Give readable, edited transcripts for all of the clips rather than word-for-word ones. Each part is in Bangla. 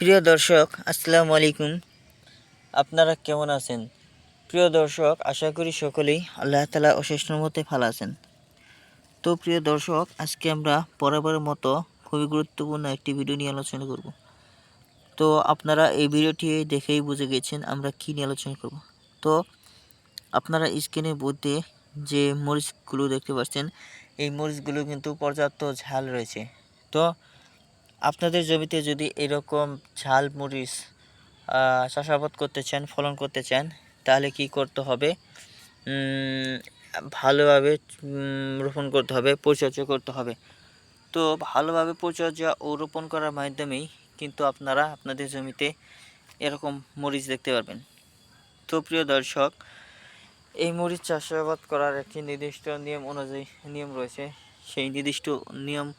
প্রিয় দর্শক, আসসালামু আলাইকুম। আপনারা কেমন আছেন? প্রিয় দর্শক, আশা করি সকলেই আল্লাহ তাআলা অশেষ রহমতে ভালো আছেন। তো প্রিয় দর্শক, আজকে আমরা বরাবরের মতো খুবই গুরুত্বপূর্ণ একটি ভিডিও নিয়ে আলোচনা করব। তো আপনারা এই ভিডিওটি দেখেই বুঝে গেছেন আমরা কী নিয়ে আলোচনা করব। তো আপনারা স্ক্রিনে মধ্যে যে মরিচগুলো দেখতে পাচ্ছেন, এই মরিচগুলো কিন্তু পর্যাপ্ত ঝাল রয়েছে। তো আপনাদের জমিতে যদি এরকম ঝাল মরিচ চাষাবাদ করতে চান, ফলন করতে চান, তাহলে কি করতে হবে? ভালোভাবে রোপণ করতে হবে, পরিচর্যা করতে হবে। তো ভালোভাবে পরিচর্যা ও রোপণ করার মাধ্যমেই কিন্তু আপনারা আপনাদের জমিতে এরকম মরিচ দেখতে পারবেন। তো প্রিয় দর্শক, এই মরিচ চাষাবাদ করার একটি নির্দিষ্ট নিয়ম রয়েছে। সেই নির্দিষ্ট নিয়ম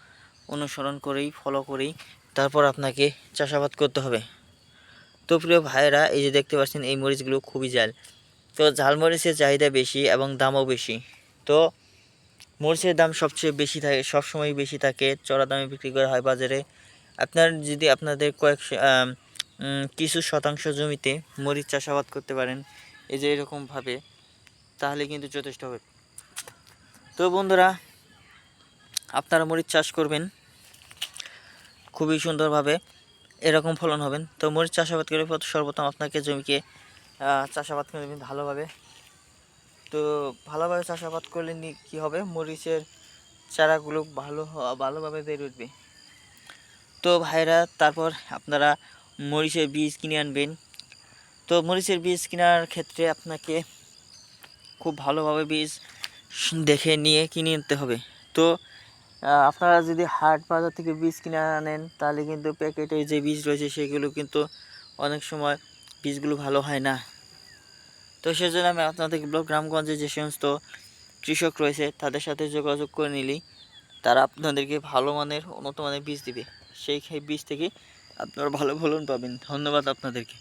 অনুসরণ করেই, ফলো করেই তারপর আপনাকে চাষাবাদ করতে হবে। তো প্রিয় ভাইয়েরা, এই যে দেখতে পাচ্ছেন এই মরিচগুলো খুবই ঝাল। তো ঝাল মরিচের চাহিদা বেশি এবং দামও বেশি। তো মরিচের দাম সবচেয়ে বেশি থাকে, সবসময় বেশি থাকে, চড়া দামে বিক্রি করা হয় বাজারে। যদি আপনাদের কিছু শতাংশ জমিতে মরিচ চাষাবাদ করতে পারেন, এই যে এরকমভাবে, তাহলে কিন্তু যথেষ্ট হবে। তো বন্ধুরা, আপনারা মরিচ চাষ করবেন, খুবই সুন্দরভাবে এরকম ফলন হবেন। তো মরিচ চাষাবাদ করে সর্বপ্রথম আপনাকে জমিকে চাষাবাদ করে নেবেন ভালোভাবে। তো ভালোভাবে চাষাবাদ করলে কী হবে, মরিচের চারাগুলো ভালোভাবে বেড়ে উঠবে। তো ভাইরা, তারপর আপনারা মরিচের বীজ কিনে আনবেন। তো মরিচের বীজ কেনার ক্ষেত্রে আপনাকে খুব ভালোভাবে বীজ দেখে নিয়ে কিনে নিতে হবে। তো আপনারা যদি হাট বাজার থেকে বীজ কিনে আনেন, তাহলে কিন্তু প্যাকেটে যে বীজ রয়েছে সেগুলো কিন্তু অনেক সময় বীজগুলো ভালো হয় না। তো সেজন্য আমি আপনাদের গ্রামগঞ্জে যে সমস্ত কৃষক রয়েছে তাদের সাথে যোগাযোগ করে নিলেই তারা আপনাদেরকে ভালো মানের, উন্নত মানের বীজ দিবে। সেই বীজ থেকে আপনারা ভালো ফলন পাবেন। ধন্যবাদ আপনাদেরকে।